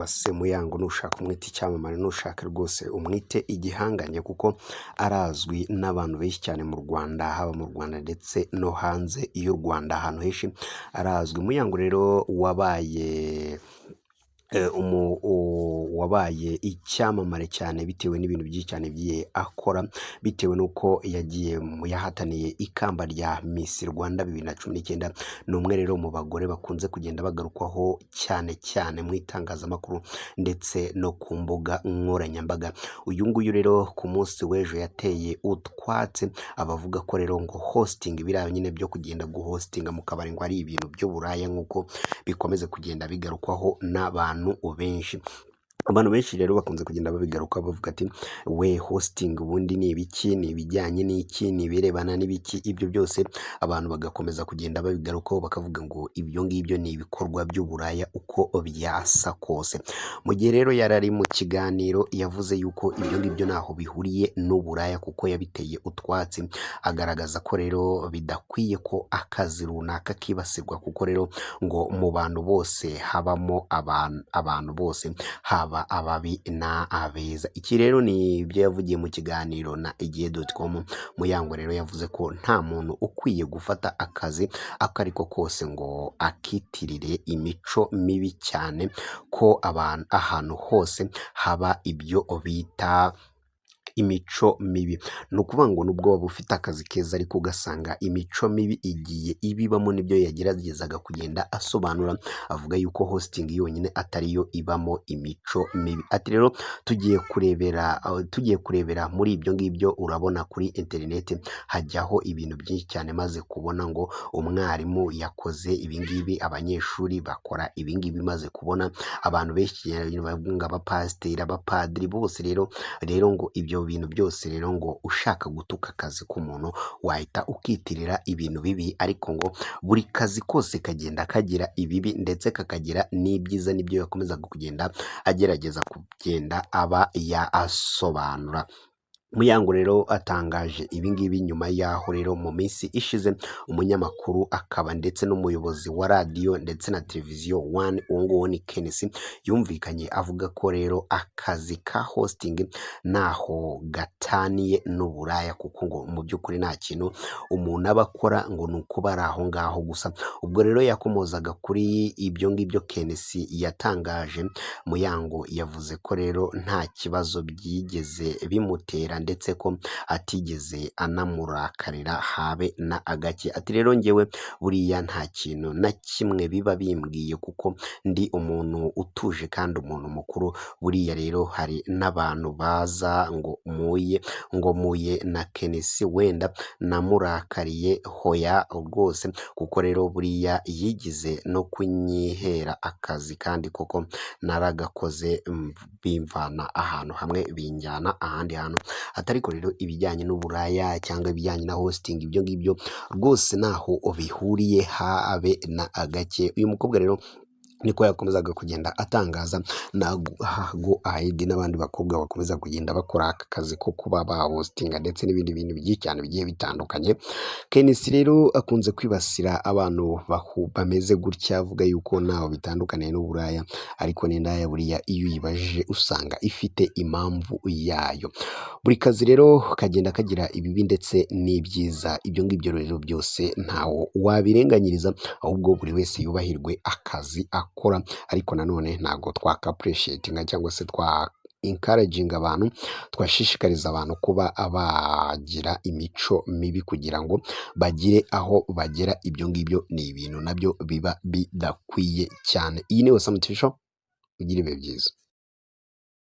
se Muyango nushaka umwite icyamamare, nushaka rwose umwite igihanganye kuko arazwi n'abantu benshi cyane mu Rwanda, haba mu Rwanda ndetse no hanze y'u Rwanda ahantu henshi arazwi. Muyango rero wabaye icyamamare cyane bitewe n'ibintu byinshi cyane yagiye akora, bitewe n'uko yahataniye ikamba rya Miss Rwanda 2019. Ni umwe rero mu bagore bakunze kugenda bagarukwaho cyane cyane mu itangazamakuru ndetse no ku mbuga nkoranyambaga. Uyu nguyu rero ku munsi w'ejo yateye utwatsi abavuga ko rero ngo hosting biriya nyine byo kugenda guhostinga mu kabari ngo ari ibintu by'uburaya nk'uko bikomeze kugenda bigarukwaho n'abantu benshi. Abantu benshi rero bakunze kugenda babigaruka bavuga ati we hosting ubundi ni ibiki, ni ibijyanye n'iki, ni ibirebana n'ibiki. Ibyo byose abantu bagakomeza kugenda babigarukaho bakavuga ngo ibyo ngibyo ni ibikorwa by'uburaya uko byasa kose. Mu gihe rero yari ari mu kiganiro yavuze yuko ibyo ngibyo ntaho bihuriye n'uburaya kuko yabiteye utwatsi, agaragaza ko rero bidakwiye ko akazi runaka kibasirwa kuko rero ngo mu bantu bose habamo abantu bose, haba ababi na abeza. Iki rero ni ibyo yavugiye mu kiganiro na igihe.com. Muyango rero yavuze ko nta muntu ukwiye gufata akazi akariko kose ngo akitirire imico mibi, cyane ko ahantu hose haba ibyo bita imico mibi. Ni ukuvuga ngo nubwo waba ufite akazi keza ariko ugasanga imico mibi igiye ibibamo, nibyo yageragezaga kugenda asobanura, avuga yuko hosting yonyine atariyo ibamo imico mibi. Ati rero tugiye kurebera muri ibyo ngibyo, urabona kuri interineti hajyaho ibintu byinshi cyane, maze kubona ngo umwarimu yakoze ibingibi, abanyeshuri bakora ibingibi, maze kubona abantu benshi bavuga abapasiteri, abapadiri bose rero ngo ibyo bintu byose rero ngo ushaka gutuka akazi k'umuntu wahita ukitirira ibintu bibi, ariko ngo buri kazi kose kagenda kagira ibibi ndetse kakagira n'ibyiza, nibyo yakomezaga kugenda agerageza kugenda aba yasobanura. Muyango rero atangaje ibingibi nyuma yaho rero mu minsi ishize umunyamakuru akaba ndetse n'umuyobozi wa radiyo ndetse na televiziyo 1 uwo nguwo ni Kenesi, yumvikanye avuga ko rero akazi ka hosting naho gataniye n'uburaya, kuko ngo mu by'ukuri nta kintu umuntu aba akora ngo ni ukuba ari aho ngaho gusa. Ubwo rero yakomozaga kuri ibyo ngibyo Kenesi yatangaje. Muyango yavuze ko rero nta kibazo byigeze bimutera ndetse ko atigeze anamurakarira habe na agake. Ati rero njyewe buriya nta kintu na kimwe biba bimbwiye kuko ndi umuntu utuje kandi umuntu mukuru. Buriya rero hari n'abantu baza ngo muye na Kenesi wenda namurakariye, hoya rwose, kuko rero buriya yigize no kunyihera akazi kandi koko naragakoze, bimvana ahantu hamwe binjyana ahandi hantu. Atariko rero ibijyanye n'uburaya cyangwa ibijyanye na hosting, ibyo ngibyo rwose naho bihuriye habe na agake. Uyu mukobwa rero niko yakomezaga kugenda atangaza na Go Ahead n'abandi bakobwa bakomeza kugenda bakora aka kazi ko kuba ba hostinga ndetse n'ibindi bintu byinshi cyane bigiye bitandukanye. Kenesi rero akunze kwibasira abantu bameze gutya, avuga yuko ntaho bitandukaniye n'uburaya, ariko n'indaya buriya iyo uyibajije usanga ifite impamvu yayo. Buri kazi rero kagenda kagira ibibi ndetse n'ibyiza. Ibyo ngibyo rero byose ntawo wabirenganyiriza, ahubwo buri wese yubahirwe akazi akora, ariko nanone ntago twaka-appreciatinga cyangwa se encouraging abantu, twashishikariza abantu kuba bagira imico mibi kugira ngo bagire aho bagera. Ibyo ngibyo ni ibintu nabyo biba bidakwiye cyane. Iyi ni Wasam TV Show, ugire ibihe byiza.